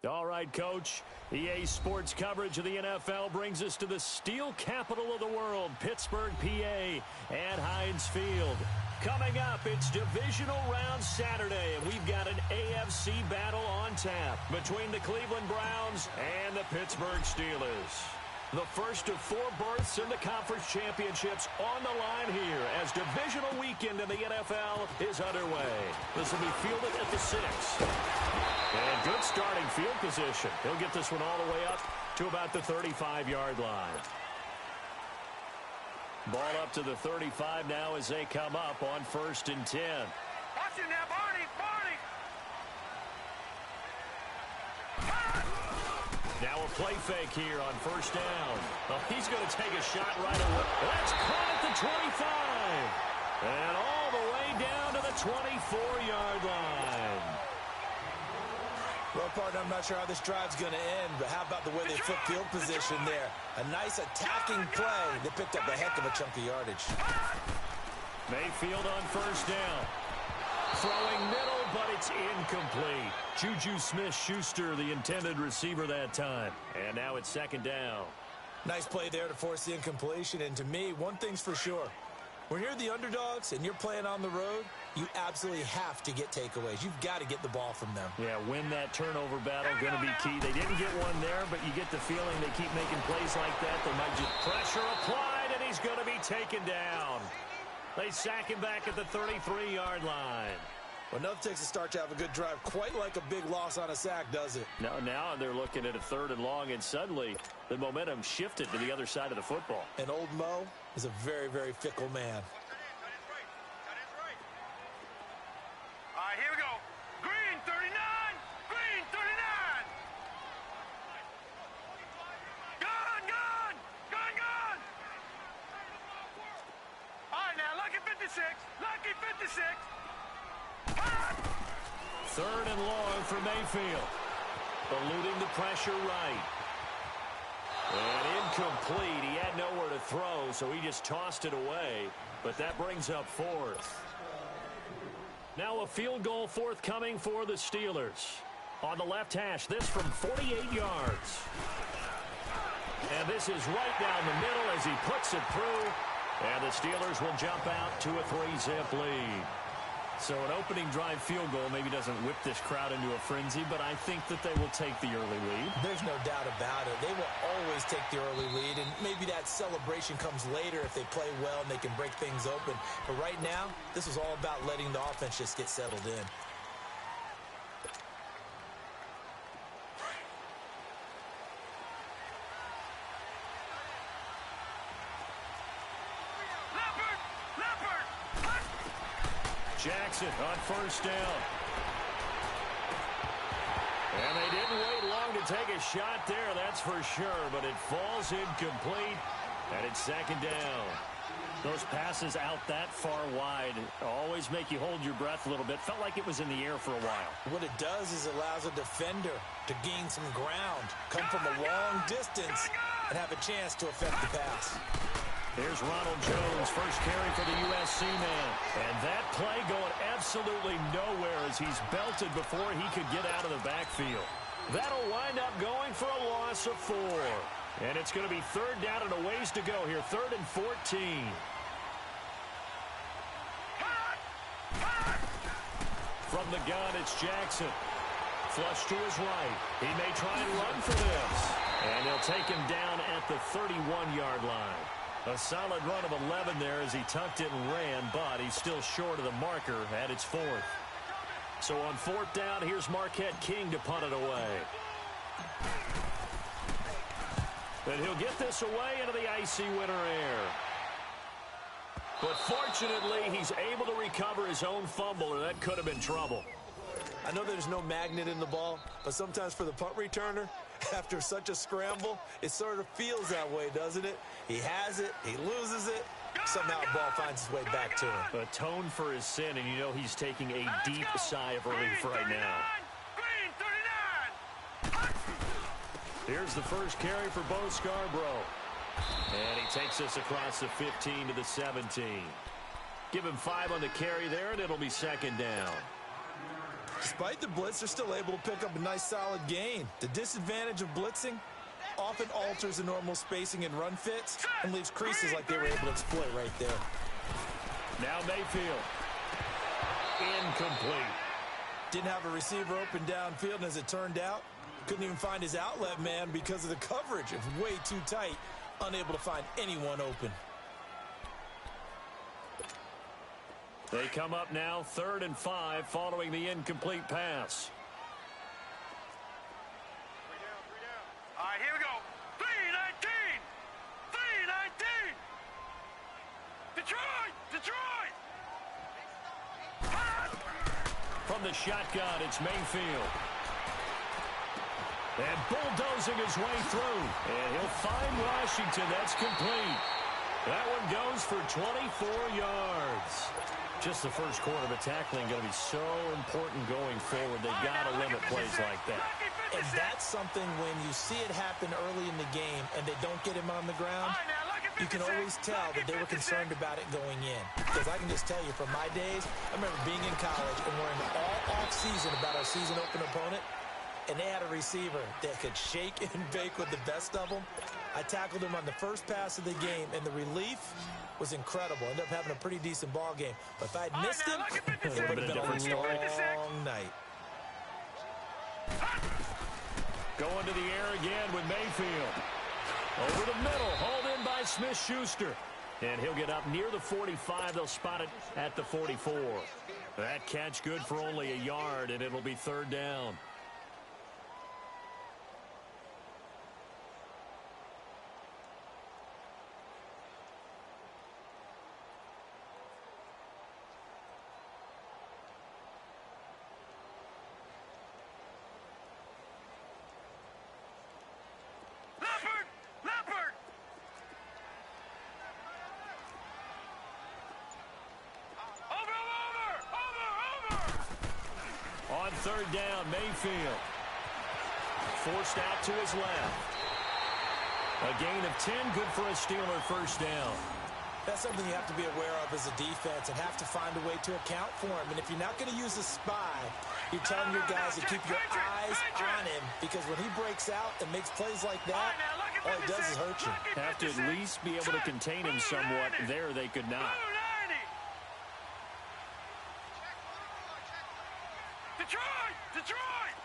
All right, Coach. EA Sports coverage of the NFL brings us to the steel capital of the world, Pittsburgh, PA, at Heinz Field. Coming up, it's Divisional Round Saturday, and we've got an AFC battle on tap between the Cleveland Browns and the Pittsburgh Steelers. The first of 4 berths in the conference championships on the line here as divisional weekend in the NFL is underway. This will be fielded at the 6. And good starting field position. He'll get this one all the way up to about the 35-yard line. Ball up to the 35 now as they come up on 1st and 10. Watch it now, Barney! Now a play fake here on 1st down. Oh, he's going to take a shot right away. That's caught at the 25. And all the way down to the 24-yard line. Well, partner, I'm not sure how this drive's going to end, but how about the way they flip field position there? A nice attacking play. They picked up a heck of a chunk of yardage. Mayfield on 1st down. Throwing middle, but it's incomplete. Juju Smith-Schuster, the intended receiver that time. And now it's 2nd down. Nice play there to force the incompletion. And to me, one thing's for sure. When you're the underdogs and you're playing on the road, you absolutely have to get takeaways. You've got to get the ball from them. Yeah, win that turnover battle, going to be key. They didn't get one there, but you get the feeling they keep making plays like that. They might just pressure applied, and he's going to be taken down. They sack him back at the 33-yard line. Well, nothing takes a start to have a good drive, quite like a big loss on a sack, does it? Now they're looking at a 3rd and long, and suddenly the momentum shifted to the other side of the football. And old Mo is a very, very fickle man. All right, here we go. Green 39! Green 39! Gun! All right, now, lucky 56. Lucky 56. 3rd and long for Mayfield. Eluding the pressure right. And incomplete. He had nowhere to throw, so he just tossed it away. But that brings up 4th. Now a field goal forthcoming for the Steelers. On the left hash, this from 48 yards. And this is right down the middle as he puts it through. And the Steelers will jump out to a 3-zip lead. So an opening drive field goal maybe doesn't whip this crowd into a frenzy, but I think that they will take the early lead. There's no doubt about it. They will always take the early lead, and maybe that celebration comes later if they play well and they can break things open. But right now, this is all about letting the offense just get settled in. Jackson on 1st down. And they didn't wait long to take a shot there, that's for sure, but it falls incomplete, and it's 2nd down. Those passes out that far wide always make you hold your breath a little bit. Felt like it was in the air for a while. What it does is it allows a defender to gain some ground, come from a long distance, and have a chance to affect the pass. Here's Ronald Jones, first carry for the USC man. And that play going absolutely nowhere as he's belted before he could get out of the backfield. That'll wind up going for a loss of 4. And it's going to be 3rd down and a ways to go here, 3rd and 14. From the gun, it's Jackson. Flush to his right. He may try and run for this. And they'll take him down at the 31-yard line. A solid run of 11 there as he tucked it and ran, but he's still short of the marker at its 4th. So on 4th down, here's Marquette King to punt it away. And he'll get this away into the icy winter air. But fortunately, he's able to recover his own fumble, or that could have been trouble. I know there's no magnet in the ball, but sometimes for the punt returner, after such a scramble, it sort of feels that way, doesn't it? He has it, he loses it, somehow the ball finds its way back to him. Atone for his sin, and you know he's taking a deep sigh of relief right now. Here's the first carry for Bo Scarborough. And he takes us across the 15 to the 17. Give him 5 on the carry there, and it'll be 2nd down. Despite the blitz, they're still able to pick up a nice solid gain. The disadvantage of blitzing often alters the normal spacing and run fits and leaves creases like they were able to exploit right there. Now Mayfield. Incomplete. Didn't have a receiver open downfield, and as it turned out, couldn't even find his outlet man because of the coverage. It was way too tight, unable to find anyone open. They come up now 3rd and 5 following the incomplete pass. All right, here we go. 3-19. 3-19. Detroit. Detroit. From the shotgun, it's Mayfield. And bulldozing his way through. And he'll find Washington. That's complete. That one goes for 24 yards. Just the first quarter of the tackling going to be so important going forward. They've got to limit plays like that. And that's something when you see it happen early in the game and they don't get him on the ground, you can always tell that they were concerned about it going in. Because I can just tell you from my days, I remember being in college and worrying all off-season about our season open opponent, and they had a receiver that could shake and bake with the best of them. I tackled him on the first pass of the game, and the relief was incredible. Ended up having a pretty decent ball game. But if I'd missed him, it would have been a long night. Going to the air again with Mayfield. Over the middle, hauled in by Smith-Schuster. And he'll get up near the 45. They'll spot it at the 44. That catch good for only a yard, and it'll be 3rd down. On 3rd down, Mayfield. Forced out to his left. A gain of 10, good for a Steeler first down. That's something you have to be aware of as a defense and have to find a way to account for him. And if you're not going to use a spy, you're telling your guys to keep your eyes on him, because when he breaks out and makes plays like that, all he does is hurt you. Have to at least be able to contain him somewhat. There they could not. Detroit! Detroit!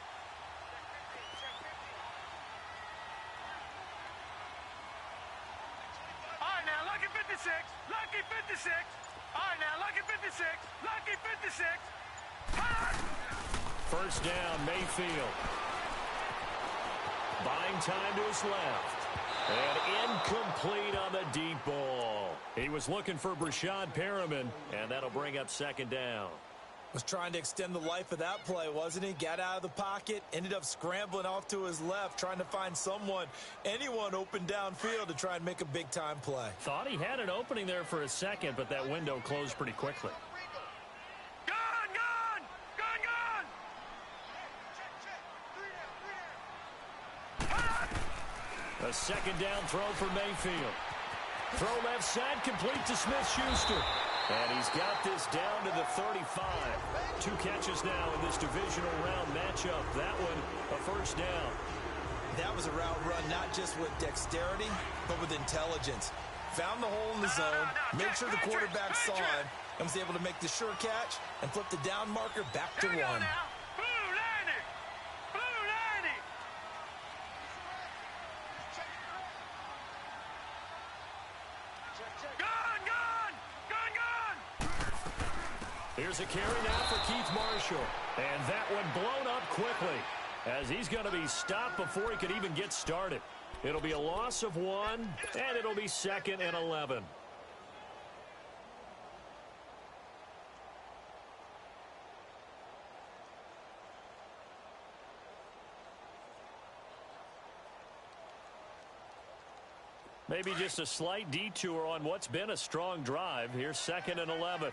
All right, now, lucky 56. Lucky 56. All right, now, lucky 56. Lucky 56. First down, Mayfield. Buying time to his left. And incomplete on the deep ball. He was looking for Brashad Perriman, and that'll bring up 2nd down. Was trying to extend the life of that play, wasn't he? Got out of the pocket, ended up scrambling off to his left, trying to find anyone open downfield to try and make a big-time play. Thought he had an opening there for a second, but that window closed pretty quickly. A 2nd down throw for Mayfield. Throw left side, complete to Smith-Schuster. And he's got this down to the 35. 2 catches now in this divisional round matchup. That one, a first down. That was a route run not just with dexterity, but with intelligence. Found the hole in the zone, made sure the quarterback saw him, and was able to make the sure catch and flip the down marker back to 1. Here's a carry now for Keith Marshall. And that one blown up quickly as he's going to be stopped before he could even get started. It'll be a loss of 1, and it'll be 2nd and 11. Maybe just a slight detour on what's been a strong drive. Here's 2nd and 11.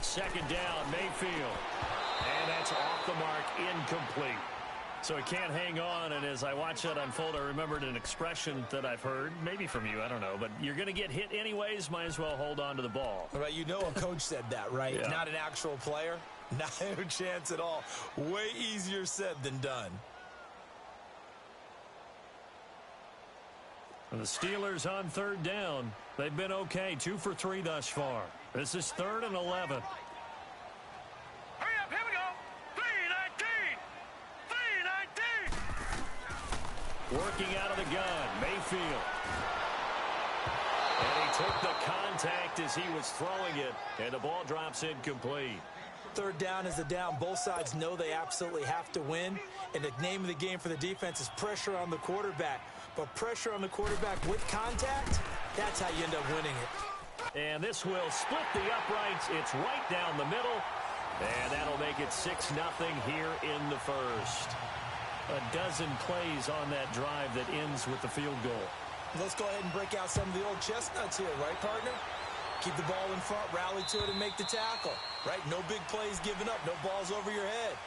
Second down, Mayfield. And that's off the mark, incomplete. So he can't hang on, and as I watch that unfold, I remembered an expression that I've heard, maybe from you, I don't know, but you're going to get hit anyways, might as well hold on to the ball. Right, you know a coach said that, right? Yeah. Not an actual player. Not a chance at all. Way easier said than done. And the Steelers on third down. They've been okay, 2 for 3 thus far. This is 3rd and 11. Hurry up, here we go. 3-19. 3-19. Working out of the gun, Mayfield. And he took the contact as he was throwing it, and the ball drops incomplete. Third down is the down. Both sides know they absolutely have to win, and the name of the game for the defense is pressure on the quarterback. But pressure on the quarterback with contact, that's how you end up winning it. And this will split the uprights. It's right down the middle, and that'll make it 6-0 here in the first. A dozen plays on that drive that ends with the field goal. Let's go ahead and break out some of the old chestnuts here, right, partner? Keep the ball in front, rally to it, and make the tackle, right? No big plays given up, no balls over your head.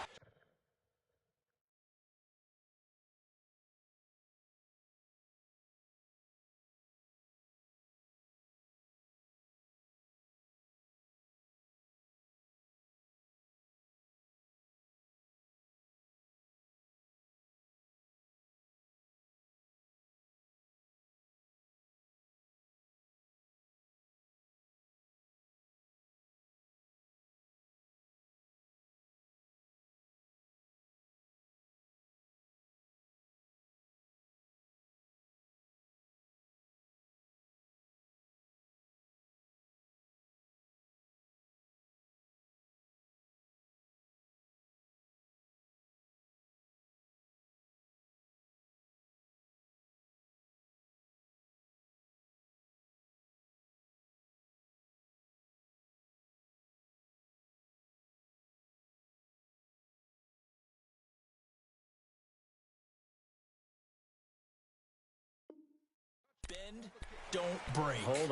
Bend, don't break. Hold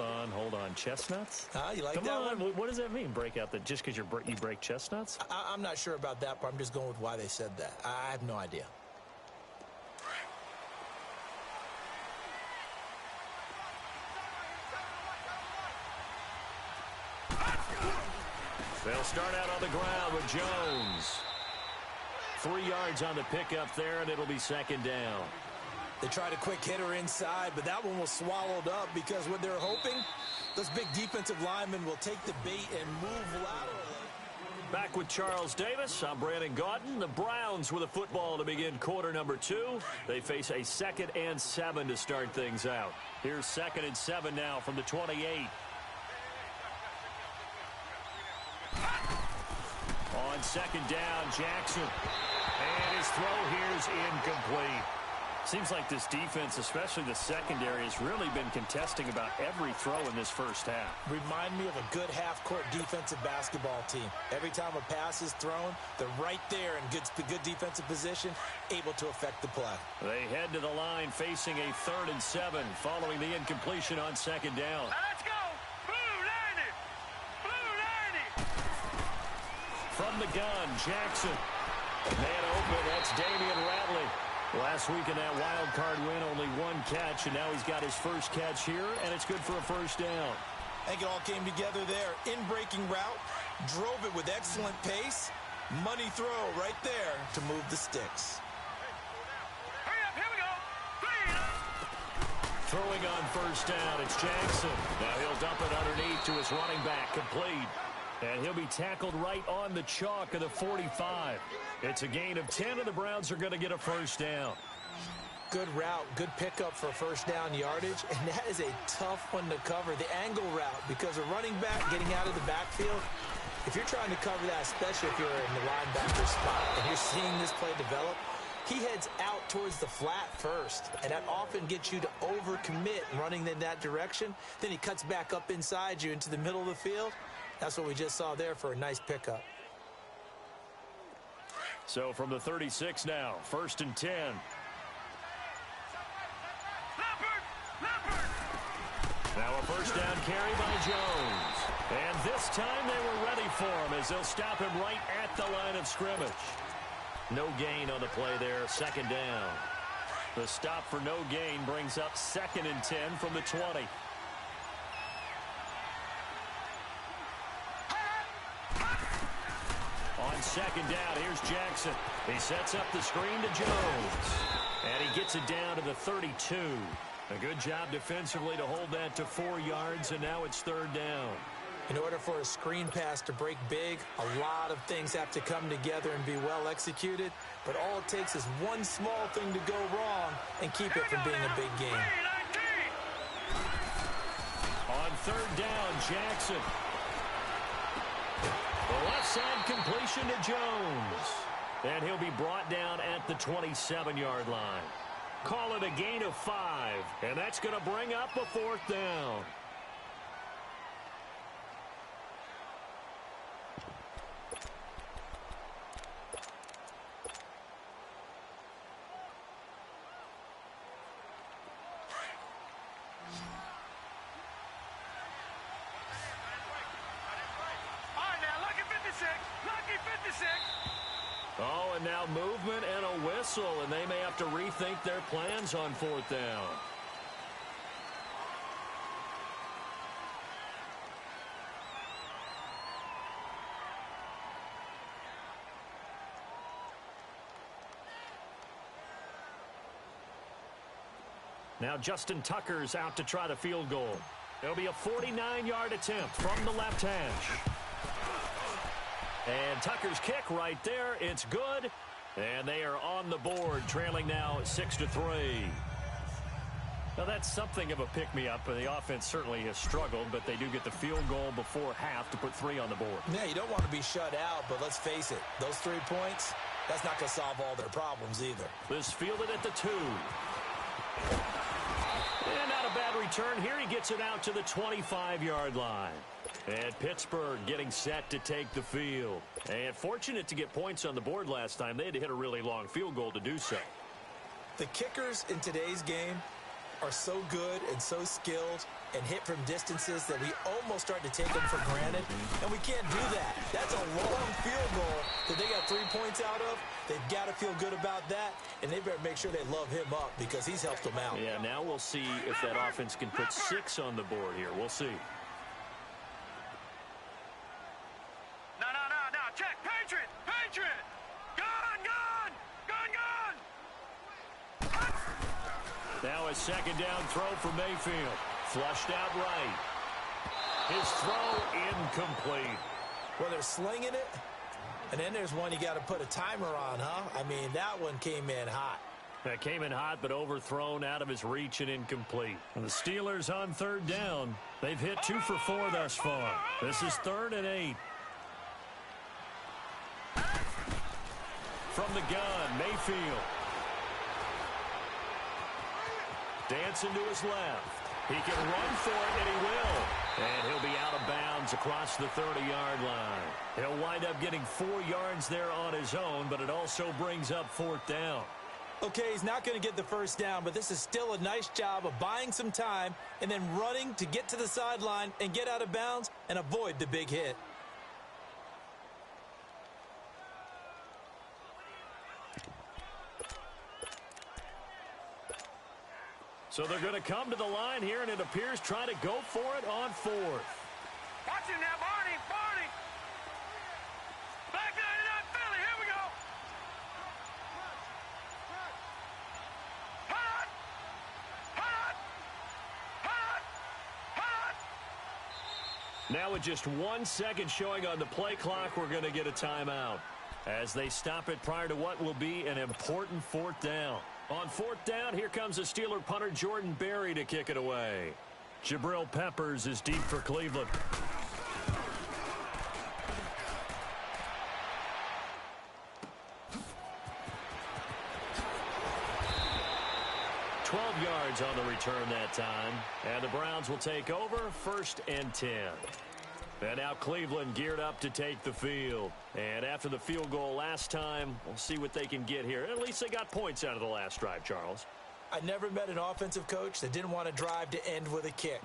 on. Chestnuts? You like Come that on. one? What does that mean, break out? That just because you break chestnuts? I'm not sure about that, but I'm just going with why they said that. I have no idea. They'll start out on the ground with Jones. 3 yards on the pickup there, and it'll be 2nd down. They tried a quick hitter inside, but that one was swallowed up because what they're hoping, those big defensive linemen will take the bait and move laterally. Back with Charles Davis, I'm Brandon Gaudin. The Browns with a football to begin quarter number 2. They face a 2nd and 7 to start things out. Here's 2nd and 7 now from the 28. On 2nd down, Jackson. And his throw here's incomplete. Seems like this defense, especially the secondary, has really been contesting about every throw in this first half. Remind me of a good half-court defensive basketball team. Every time a pass is thrown, they're right there in good defensive position, able to affect the play. They head to the line facing a 3rd and 7 following the incompletion on 2nd down. Now let's go. Blue 90. Blue 90. From the gun, Jackson. Man open, that's Damian Ratley. Last week in that wild card win, only 1 catch, and now he's got his first catch here, and it's good for a 1st down. I think it all came together there. In-breaking route, drove it with excellent pace. Money throw right there to move the sticks. Hurry up, here we go. 3. Throwing on 1st down, it's Jackson. Now he'll dump it underneath to his running back, complete. And he'll be tackled right on the chalk of the 45. It's a gain of 10, and the Browns are going to get a 1st down. Good route, good pickup for 1st down yardage, and that is a tough one to cover, the angle route, because a running back getting out of the backfield, if you're trying to cover that, especially if you're in the linebacker spot, and you're seeing this play develop, he heads out towards the flat first, and that often gets you to overcommit running in that direction. Then he cuts back up inside you into the middle of the field. That's what we just saw there for a nice pickup. So from the 36 now, 1st and 10. Now a 1st down carry by Jones. And this time they were ready for him as they'll stop him right at the line of scrimmage. No gain on the play there, second down. The stop for no gain brings up 2nd and 10 from the 20. On second down, here's Jackson. He sets up the screen to Jones. And he gets it down to the 32. A good job defensively to hold that to 4 yards, and now it's 3rd down. In order for a screen pass to break big, a lot of things have to come together and be well executed. But all it takes is one small thing to go wrong and keep it from being a big game. On 3rd down, Jackson. The left side completion to Jones. And he'll be brought down at the 27-yard line. Call it a gain of 5. And that's going to bring up a 4th down. Oh, and now movement and a whistle, and they may have to rethink their plans on 4th down. Now Justin Tucker's out to try the field goal. It'll be a 49-yard attempt from the left hash. And Tucker's kick right there. It's good. And they are on the board, trailing now 6-3. Now, that's something of a pick-me-up. The offense certainly has struggled, but they do get the field goal before half to put 3 on the board. Yeah, you don't want to be shut out, but let's face it. Those 3 points, that's not going to solve all their problems either. This fielded at the 2. And not a bad return here. He gets it out to the 25-yard line. And Pittsburgh getting set to take the field. And fortunate to get points on the board last time. They had to hit a really long field goal to do so. The kickers in today's game are so good and so skilled and hit from distances that we almost start to take them for granted. And we can't do that. That's a long field goal that they got 3 points out of. They've got to feel good about that. And they better make sure they love him up because he's helped them out. Yeah, now we'll see if that offense can put 6 on the board here. We'll see. Check, Patriot! Patriot! Gun! Now a 2nd down throw for Mayfield. Flushed out right. His throw incomplete. Well, they're slinging it. And then there's one you got to put a timer on, huh? I mean, that one came in hot. That came in hot, but overthrown, out of his reach, and incomplete. And the Steelers on 3rd down. They've hit 2 for 4 thus far. This is 3rd and 8. From the gun, Mayfield. Dancing to his left. He can run for it, and he will. And he'll be out of bounds across the 30-yard line. He'll wind up getting 4 yards there on his own, but it also brings up 4th down. Okay, he's not going to get the 1st down, but this is still a nice job of buying some time and then running to get to the sideline and get out of bounds and avoid the big hit. So they're going to come to the line here, and it appears trying to go for it on 4th. Watch him now, Barney! Back 99 Philly, here we go! Now with just 1 second showing on the play clock, we're going to get a timeout as they stop it prior to what will be an important 4th down. On 4th down, here comes the Steeler punter Jordan Berry to kick it away. Jabril Peppers is deep for Cleveland. Yards on the return that time, and the Browns will take over 1st and 10. And now Cleveland geared up to take the field. And after the field goal last time, we'll see what they can get here. At least they got points out of the last drive, Charles. I never met an offensive coach that didn't want to drive to end with a kick.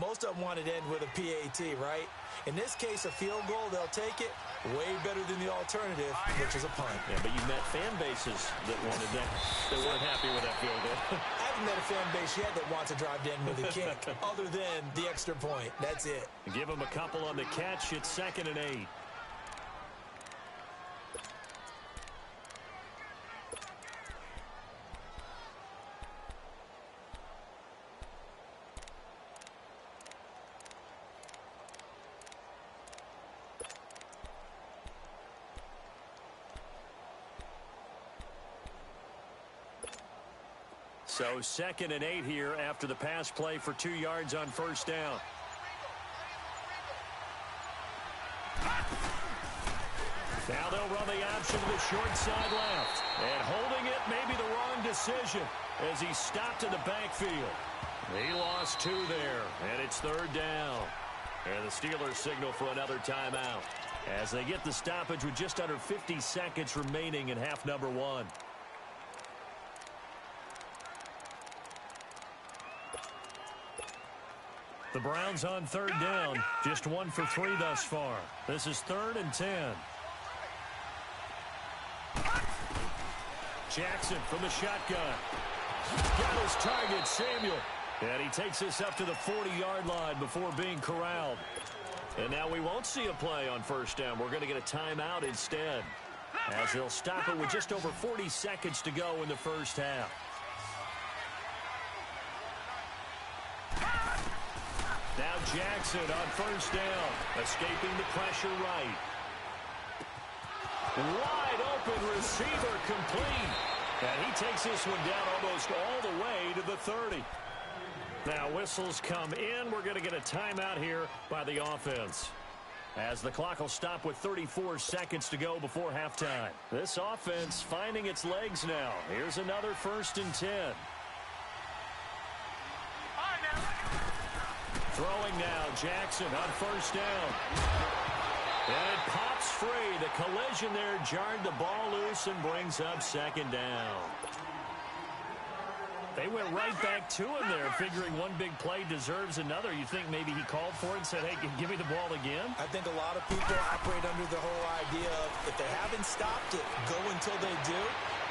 Most of them want it end with a PAT, right? In this case, a field goal, they'll take it. Way better than the alternative, which is a punt. Yeah, but you've met fan bases that wanted that, that weren't happy with that field goal. I haven't met a fan base yet that wants to drive to end with a kick, other than the extra point. That's it. Give them a couple on the catch. It's 2nd and 8. So 2nd and 8 here after the pass play for 2 yards on first down. Now they'll run the option to the short side left. And holding it may be the wrong decision as he stopped in the backfield. He lost 2 there, and it's 3rd down. And the Steelers signal for another timeout as they get the stoppage with just under 50 seconds remaining in half number 1. The Browns on 3rd down, just 1 for 3 thus far. This is 3rd and 10. Jackson from the shotgun. Got his target, Samuel. And he takes this up to the 40-yard line before being corralled. And now we won't see a play on first down. We're going to get a timeout instead, as they'll stop it with just over 40 seconds to go in the first half. Now Jackson on first down, escaping the pressure right. Wide open receiver complete. And he takes this one down almost all the way to the 30. Now whistles come in. We're going to get a timeout here by the offense, as the clock will stop with 34 seconds to go before halftime. This offense finding its legs now. Here's another 1st and 10. Throwing now, Jackson on first down. And it pops free. The collision there jarred the ball loose and brings up 2nd down. They went right back to him there, figuring one big play deserves another. You think maybe he called for it and said, hey, give me the ball again? I think a lot of people operate under the whole idea of if they haven't stopped it, go until they do.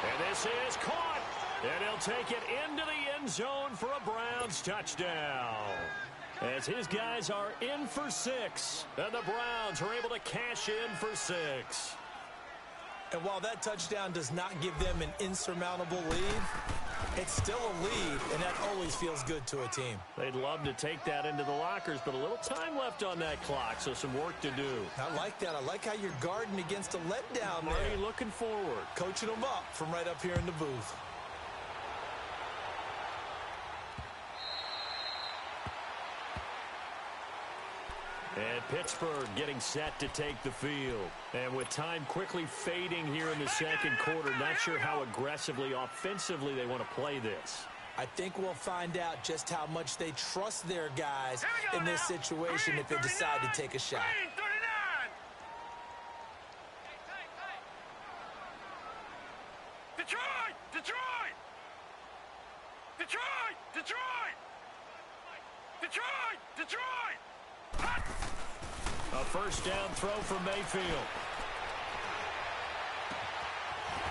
And this is caught. And he'll take it into the end zone for a Browns touchdown, as his guys are in for 6. And the Browns are able to cash in for 6. And while that touchdown does not give them an insurmountable lead, it's still a lead, and that always feels good to a team. They'd love to take that into the lockers, but a little time left on that clock, so some work to do. I like that. I like how you're guarding against a letdown there. Marty looking forward. Coaching them up from right up here in the booth. And Pittsburgh getting set to take the field. And with time quickly fading here in the second quarter, not sure how aggressively, offensively they want to play this. I think we'll find out just how much they trust their guys in this situation if they decide to take a shot. Detroit! Detroit! Detroit! Detroit! Detroit! Detroit! A first down throw for Mayfield.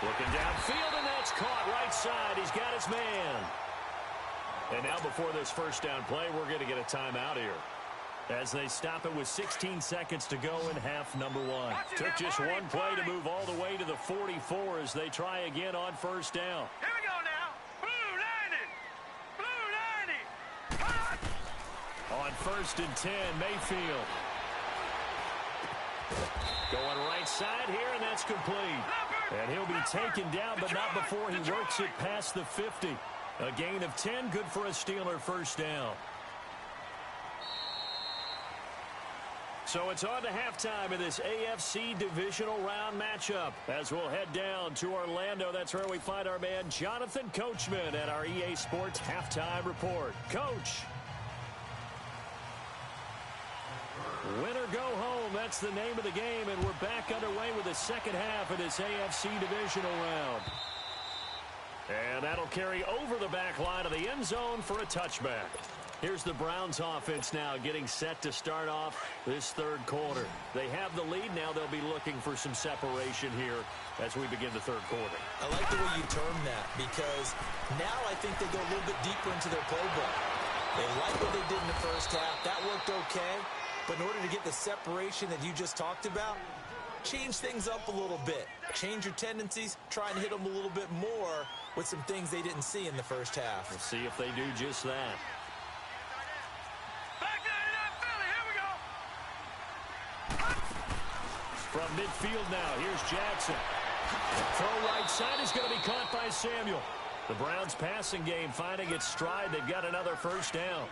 Looking downfield, and that's caught right side. He's got his man. And now before this first down play, we're going to get a timeout here, as they stop it with 16 seconds to go in half number 1. Took just one play to move all the way to the 44 as they try again on first down. Here we go now. Blue 90. Blue 90. On 1st and 10, Mayfield. Going right side here, and that's complete. And he'll be taken down, but not before he works it past the 50. A gain of 10, good for a Steeler first down. So it's on to halftime in this AFC divisional round matchup, as we'll head down to Orlando. That's where we find our man Jonathan Coachman at our EA Sports Halftime Report. Coach. Win or go home, that's the name of the game, and we're back underway with the second half of this AFC divisional round. And that'll carry over the back line of the end zone for a touchback. Here's the Browns offense now getting set to start off this third quarter. They have the lead. Now they'll be looking for some separation here as we begin the third quarter. I like the way you term that because now I think they go a little bit deeper into their playbook. They like what they did in the first half. That worked okay. But in order to get the separation that you just talked about, change things up a little bit. Change your tendencies. Try and hit them a little bit more with some things they didn't see in the first half. We'll see if they do just that. From midfield now, here's Jackson. Throw right side is going to be caught by Samuel. The Browns passing game finding its stride. They've got another first down.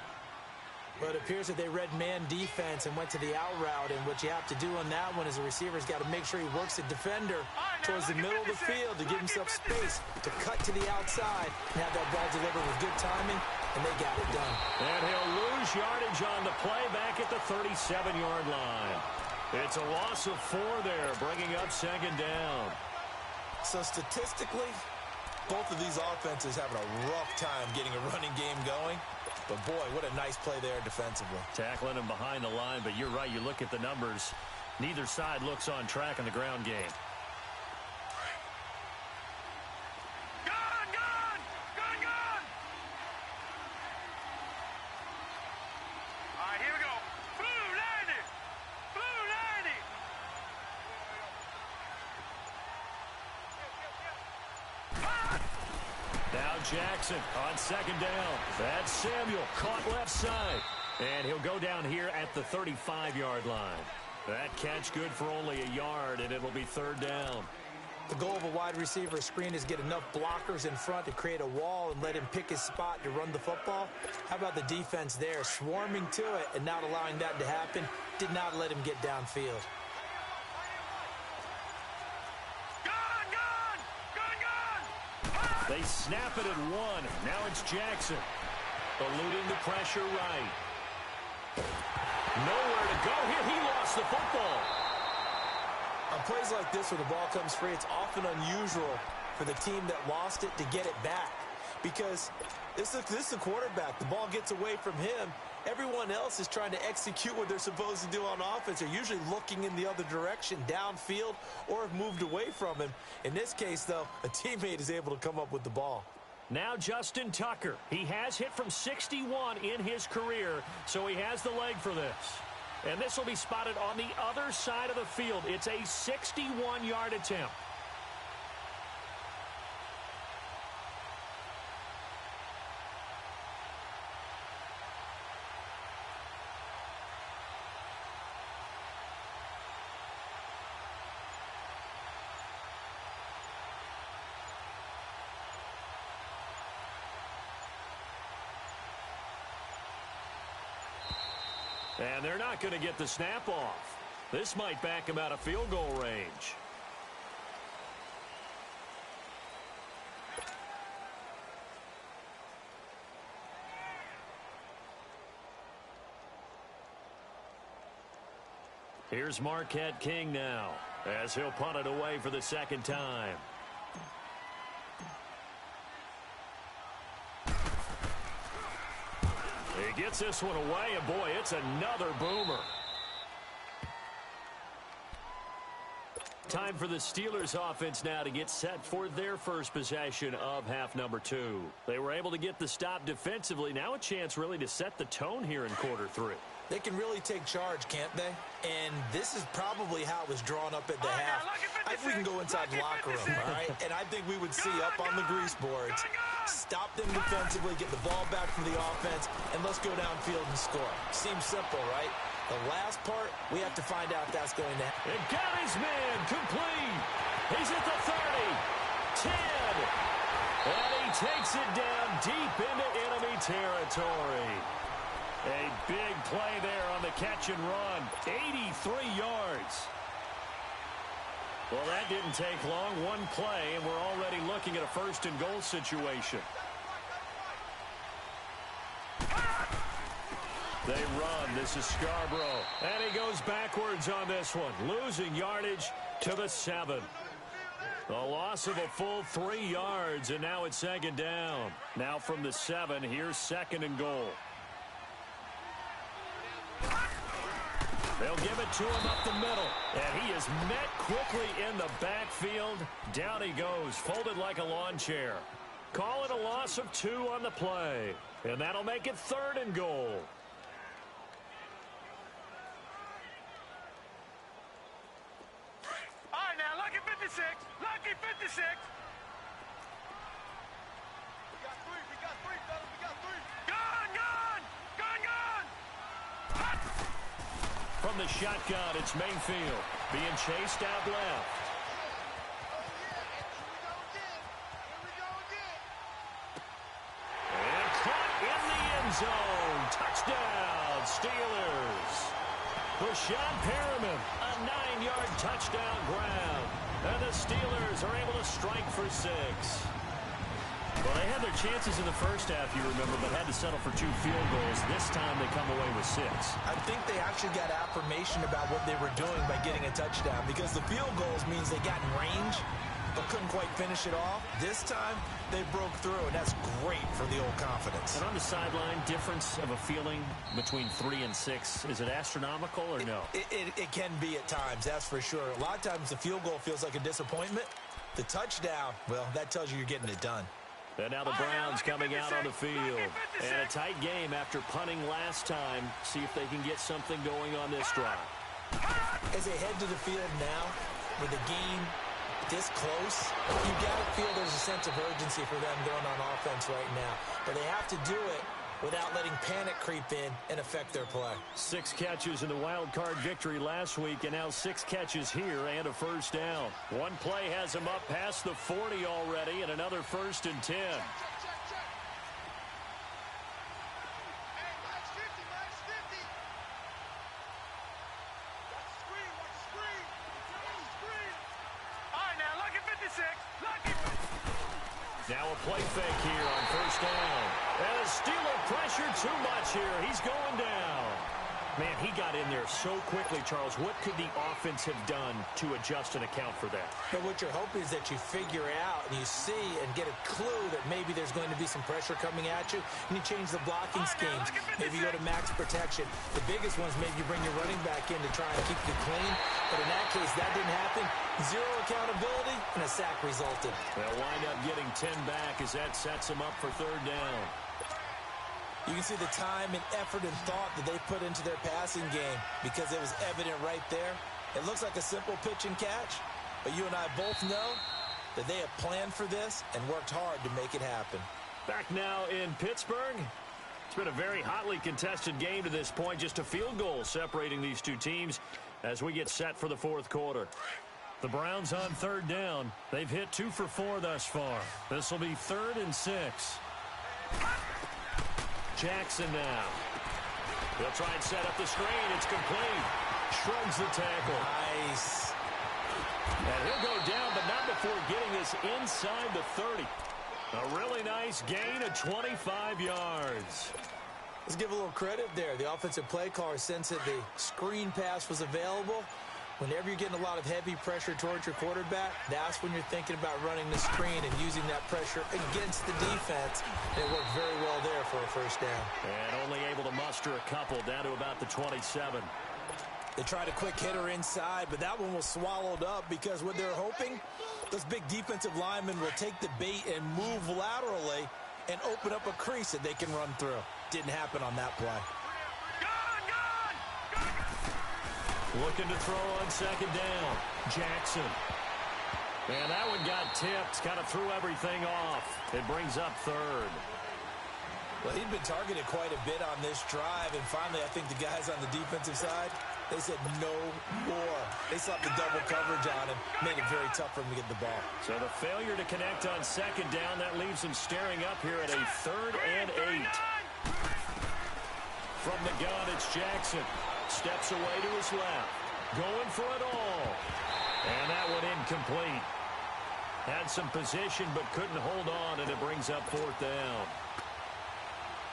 But it appears that they read man defense and went to the out route. And what you have to do on that one is the receiver's got to make sure he works the defender towards the middle of the field to give himself space to cut to the outside and have that ball delivered with good timing, and they got it done. And he'll lose yardage on the play back at the 37-yard line. It's a loss of 4 there, bringing up second down. So statistically, both of these offenses having a rough time getting a running game going. But, boy, what a nice play there defensively. Tackling him behind the line, but you're right. You look at the numbers. Neither side looks on track in the ground game. All right, here we go. Blue 90. Blue 90. Now Jackson on second down. That's Samuel caught left side. And he'll go down here at the 35-yard line. That catch good for only a yard, and it'll be third down. The goal of a wide receiver screen is get enough blockers in front to create a wall and let him pick his spot to run the football. How about the defense there, swarming to it and not allowing that to happen? Did not let him get downfield. They snap it at 1. Now it's Jackson. Eluding the pressure right. Nowhere to go here. He lost the football. On plays like this where the ball comes free, it's often unusual for the team that lost it to get it back. Because this is a quarterback. The ball gets away from him. Everyone else is trying to execute what they're supposed to do on offense. They're usually looking in the other direction, downfield, or have moved away from him. In this case, though, a teammate is able to come up with the ball. Now Justin Tucker. He has hit from 61 in his career, so he has the leg for this. And this will be spotted on the other side of the field. It's a 61-yard attempt. And they're not going to get the snap off. This might back him out of field goal range. Here's Marquette King now, as he'll punt it away for the second time. He gets this one away, and boy, it's another boomer. Time for the Steelers offense now to get set for their first possession of half number 2. They were able to get the stop defensively. Now a chance really to set the tone here in quarter 3. They can really take charge, can't they? And this is probably how it was drawn up at the half. I think we can go inside the locker room, all right? And I think we would see up on the grease boards, stop them defensively, get the ball back from the offense, and let's go downfield and score. Seems simple, right? The last part, we have to find out if that's going to happen. And got his man complete. He's at the 30, 10. And he takes it down deep into enemy territory. A big play there on the catch and run. 83 yards. Well, that didn't take long. One play, and we're already looking at a first and goal situation. They run. This is Scarborough. And he goes backwards on this one, losing yardage to the 7. A loss of a full 3 yards, and now it's second down. Now from the 7, here's second and goal. They'll give it to him up the middle. And he is met quickly in the backfield. Down he goes, folded like a lawn chair. Call it a loss of 2 on the play. And that'll make it 3rd and goal. All right, now, lucky 56. Lucky 56. We got three, fellas. We got three. Gun, gun! Gun, gun! From the shotgun, it's Mayfield being chased out left. And caught in the end zone. Touchdown, Steelers. Rashad Perriman, a 9-yard touchdown grab. And the Steelers are able to strike for 6. Well, they had their chances in the first half, you remember, but had to settle for 2 field goals. This time they come away with 6. I think they actually got affirmation about what they were doing by getting a touchdown, because the field goals means they got in range but couldn't quite finish it off. This time, they broke through, and that's great for the old confidence. And on the sideline, difference of a feeling between 3 and 6, is it astronomical or no? It can be at times, that's for sure. A lot of times the field goal feels like a disappointment. The touchdown, well, that tells you you're getting it done. And now the Browns coming out on the field. And a tight game after punting last time. See if they can get something going on this drive. As they head to the field now, with the game this close, you got to feel there's a sense of urgency for them going on offense right now. But they have to do it without letting panic creep in and affect their play. 6 catches in the wild card victory last week, and now 6 catches here and a first down. One play has him up past the 40 already, and another 1st and 10. Now a play fake here on first down. And a Steeler pressure too much here. He's going down. Man, he got in there so quickly, Charles. What could the offense have done to adjust and account for that? But what you're hoping is that you figure out and you see and get a clue that maybe there's going to be some pressure coming at you, and you change the blocking schemes. Maybe you go to max protection. The biggest ones, maybe you bring your running back in to try and keep you clean. But in that case, that didn't happen. 0 accountability, and a sack resulted. They'll wind up getting 10 back as that sets them up for 3rd down. You can see the time and effort and thought that they put into their passing game because it was evident right there. It looks like a simple pitch and catch, but you and I both know that they have planned for this and worked hard to make it happen. Back now in Pittsburgh. It's been a very hotly contested game to this point. Just a field goal separating these two teams as we get set for the 4th quarter. The Browns on 3rd down. They've hit 2 for 4 thus far. This will be 3rd and 6. Jackson now. He'll try and set up the screen. It's complete. Shrugs the tackle. Nice. And he'll go down, but not before getting this inside the 30. A really nice gain of 25 yards. Let's give a little credit there. The offensive play caller sensed that the screen pass was available. Whenever you're getting a lot of heavy pressure towards your quarterback, that's when you're thinking about running the screen and using that pressure against the defense. It worked very well there for a first down. And only able to muster a couple down to about the 27. They tried a quick hitter inside, but that one was swallowed up because what they're hoping, those big defensive linemen will take the bait and move laterally and open up a crease that they can run through. Didn't happen on that play. Looking to throw on 2nd down. Jackson. And that one got tipped. Kind of threw everything off. It brings up 3rd. Well, he'd been targeted quite a bit on this drive, and finally I think the guys on the defensive side, they said no more. They slapped the double coverage on him, made it very tough for him to get the ball. So the failure to connect on 2nd down, that leaves him staring up here at a 3rd and 8. From the gun, it's Jackson. Steps away to his left. Going for it all. And that one incomplete. Had some position but couldn't hold on, and it brings up 4th down.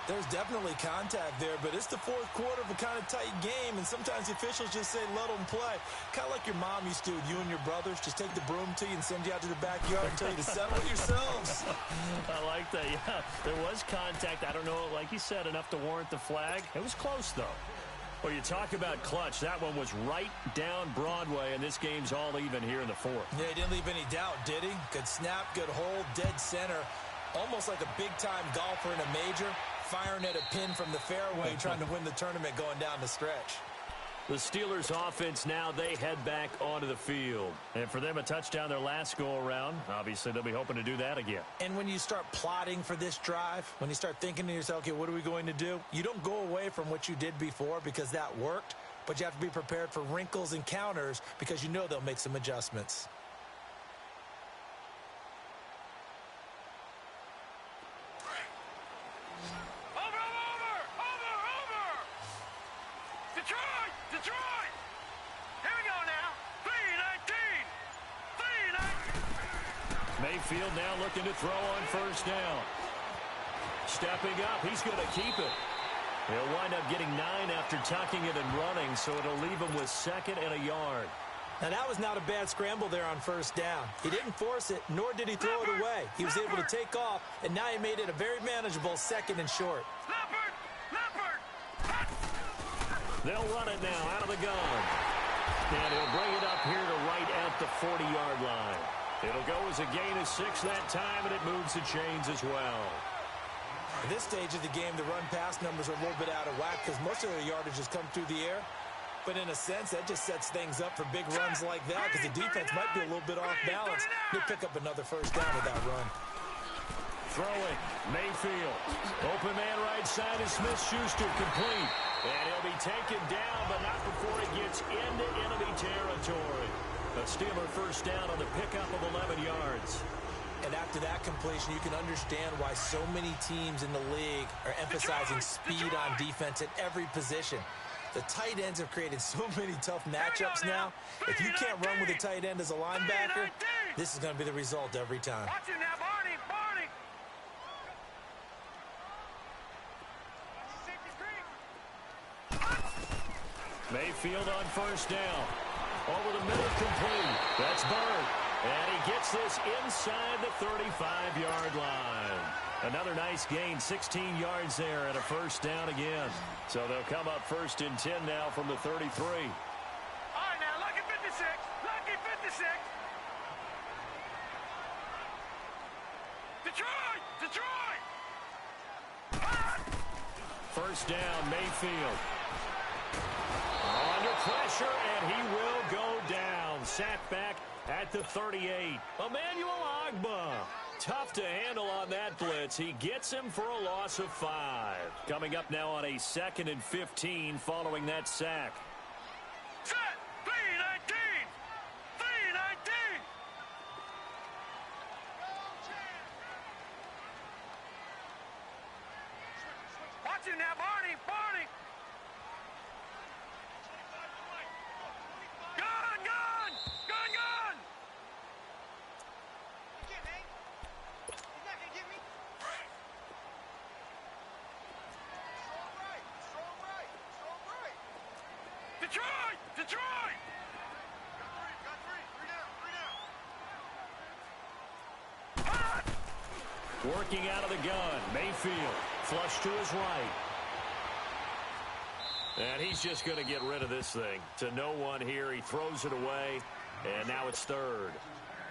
There's definitely contact there, but it's the 4th quarter of a kind of tight game, and sometimes the officials just say let them play. Kind of like your mom used to with you and your brothers. Just take the broom to you and send you out to the backyard and tell you to settle it yourselves. I like that, yeah. There was contact. I don't know, like you said, enough to warrant the flag. It was close, though. Well, you talk about clutch. That one was right down Broadway, and this game's all even here in the fourth. Yeah, he didn't leave any doubt, did he? Good snap, good hold, dead center. Almost like a big-time golfer in a major, firing at a pin from the fairway, trying to win the tournament going down the stretch. The Steelers offense now, they head back onto the field. And for them, a touchdown their last go-around. Obviously, they'll be hoping to do that again. And when you start plotting for this drive, when you start thinking to yourself, okay, what are we going to do? You don't go away from what you did before because that worked, but you have to be prepared for wrinkles and counters because you know they'll make some adjustments. Detroit! Here we go now. 3-19. Mayfield now looking to throw on first down. Stepping up, he's going to keep it. He'll wind up getting 9 after tucking it and running, so it'll leave him with 2nd and a yard. Now, that was not a bad scramble there on first down. He didn't force it, nor did he throw it away. He was able to take off, and now he made it a very manageable 2nd and short. They'll run it now out of the gun. And he'll bring it up here to right at the 40-yard line. It'll go as a gain of 6 that time, and it moves the chains as well. At this stage of the game, the run-pass numbers are a little bit out of whack because most of their yardage has come through the air. But in a sense, that just sets things up for big runs like that because the defense might be a little bit off balance. They pick up another first down with that run. Throwing, Mayfield. Open man right side is Smith-Schuster, complete. And he'll be taken down, but not before it gets into enemy territory. A Steeler first down on the pickup of 11 yards. And after that completion, you can understand why so many teams in the league are emphasizing speed on defense at every position. The tight ends have created so many tough matchups now. If you can't run with a tight end as a linebacker, this is going to be the result every time. Watch it now, Barney. Mayfield on first down. Over the middle, complete. That's Bird. And he gets this inside the 35-yard line. Another nice gain, 16 yards there and a first down again. So they'll come up 1st and 10 now from the 33. All right, now, lucky 56. Lucky 56. Detroit! First down, Mayfield. Under pressure, and he will go down. Sacked back at the 38. Emmanuel Ogbah. Tough to handle on that blitz. He gets him for a loss of 5. Coming up now on a 2nd and 15 following that sack. Set! 3-19! Watch it now, Barney! Gun! Detroit! Working out of the gun, Mayfield. Flush to his right. And he's just going to get rid of this thing. To no one here. He throws it away, and now it's 3rd.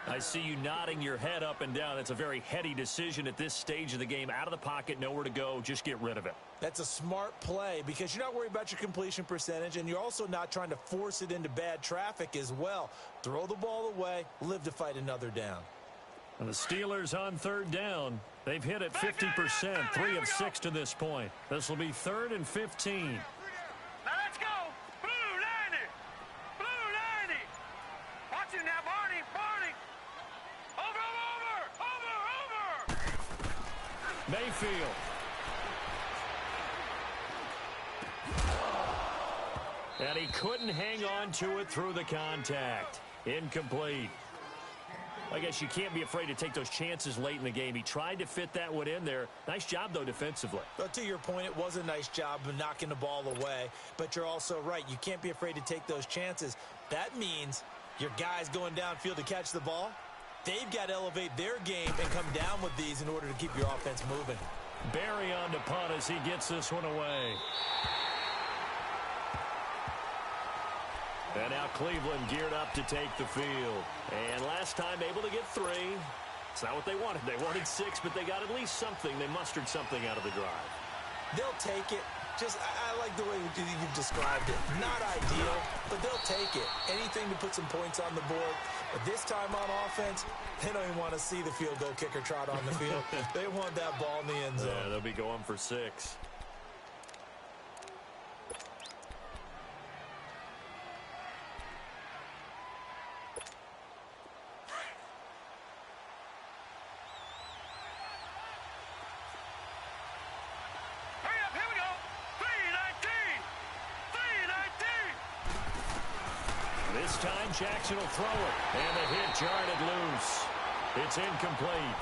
I see you nodding your head up and down. That's a very heady decision at this stage of the game. Out of the pocket, nowhere to go. Just get rid of it. That's a smart play because you're not worried about your completion percentage, and you're also not trying to force it into bad traffic as well. Throw the ball away, live to fight another down. And the Steelers on 3rd down. They've hit it 50%, 3 of 6 to this point. This will be 3rd and 15. Now let's go! Blue 90! Watch it now, Barney! Over! Mayfield. And he couldn't hang on to it through the contact. Incomplete. I guess you can't be afraid to take those chances late in the game. He tried to fit that one in there. Nice job, though, defensively. But to your point, it was a nice job of knocking the ball away. But you're also right. You can't be afraid to take those chances. That means your guys going downfield to catch the ball, they've got to elevate their game and come down with these in order to keep your offense moving. Barry on to punt as he gets this one away. And now Cleveland geared up to take the field. And last time able to get 3. It's not what they wanted. They wanted 6, but they got at least something. They mustered something out of the drive. They'll take it. I like the way you've described it. Not ideal, but they'll take it. Anything to put some points on the board. But this time on offense, they don't even want to see the field goal kicker trot on the field. They want that ball in the end zone. Yeah, they'll be going for 6. This time Jackson will throw it, and the hit jarred it loose. It's incomplete.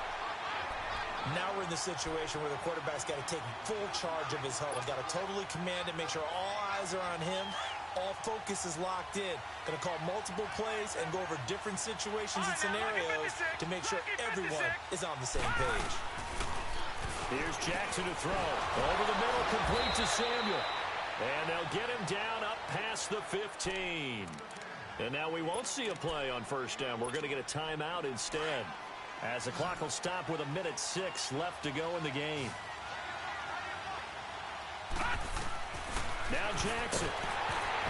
Now we're in the situation where the quarterback's got to take full charge of his huddle. Got to totally command it, make sure all eyes are on him. All focus is locked in. Going to call multiple plays and go over different situations and scenarios to make sure everyone is on the same page. Here's Jackson to throw. Over the middle, complete to Samuel. And they'll get him down up past the 15. And now we won't see a play on first down. We're going to get a timeout instead, as the clock will stop with 1:06 left to go in the game. Now Jackson.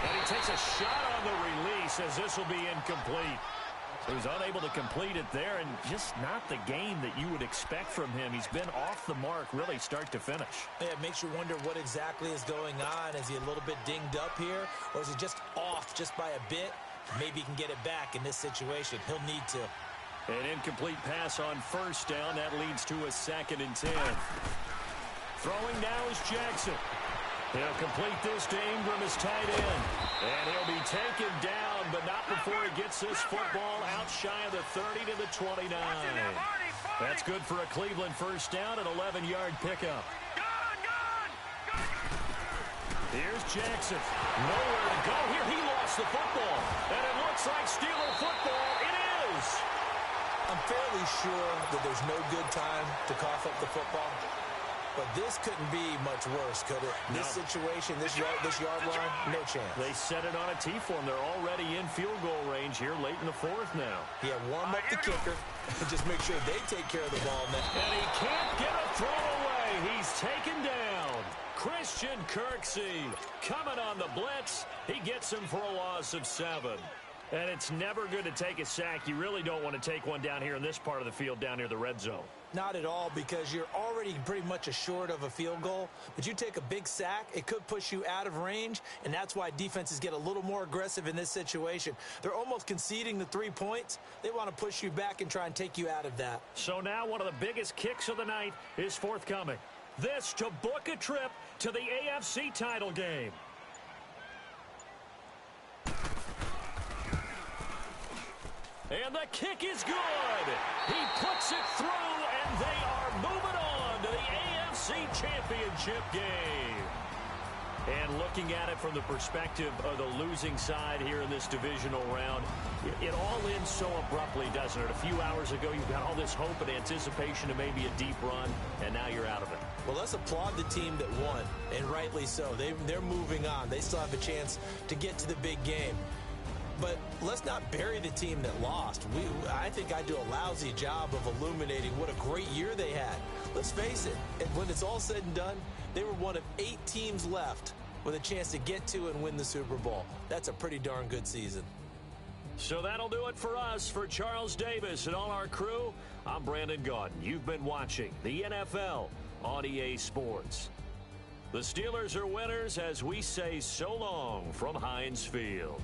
And he takes a shot on the release, as this will be incomplete. So he's unable to complete it there, and just not the game that you would expect from him. He's been off the mark really start to finish. Yeah, it makes you wonder what exactly is going on. Is he a little bit dinged up here, or is he just off just by a bit? Maybe he can get it back in this situation. He'll need to. An incomplete pass on first down. That leads to a 2nd and 10. Throwing now is Jackson. He'll complete this to Ingram as tight end. And he'll be taken down, but not before he gets this football out shy of the 30 to the 29. That's good for a Cleveland first down, an 11-yard pickup. Here's Jackson. Nowhere to go here. He lost the football. And it looks like Steeler football. It is. I'm fairly sure that there's no good time to cough up the football. But this couldn't be much worse, could it? No. This situation, this yard line, no chance. They set it on a T-form. They're already in field goal range here late in the 4th now. Yeah, warm up the kicker. Just make sure they take care of the ball now. And he can't get a throw away. He's taken down. Christian Kirksey coming on the blitz. He gets him for a loss of 7. And it's never good to take a sack. You really don't want to take one down here in this part of the field down near the red zone. Not at all, because you're already pretty much assured of a field goal. But you take a big sack, it could push you out of range, and that's why defenses get a little more aggressive in this situation. They're almost conceding the 3 points. They want to push you back and try and take you out of that. So now one of the biggest kicks of the night is forthcoming. This to book a trip to the AFC title game. And the kick is good. He puts it through, and they are moving on to the AFC Championship game. And looking at it from the perspective of the losing side here in this divisional round, it all ends so abruptly, doesn't it? A few hours ago, you've got all this hope and anticipation of maybe a deep run, and now you're out of it. Well, let's applaud the team that won, and rightly so. They're moving on. They still have a chance to get to the big game. But let's not bury the team that lost. I think I do a lousy job of illuminating what a great year they had. Let's face it, and when it's all said and done, they were one of 8 teams left with a chance to get to and win the Super Bowl. That's a pretty darn good season. So that'll do it for us. For Charles Davis and all our crew, I'm Brandon Gaudin. You've been watching the NFL on EA Sports. The Steelers are winners as we say so long from Heinz Field.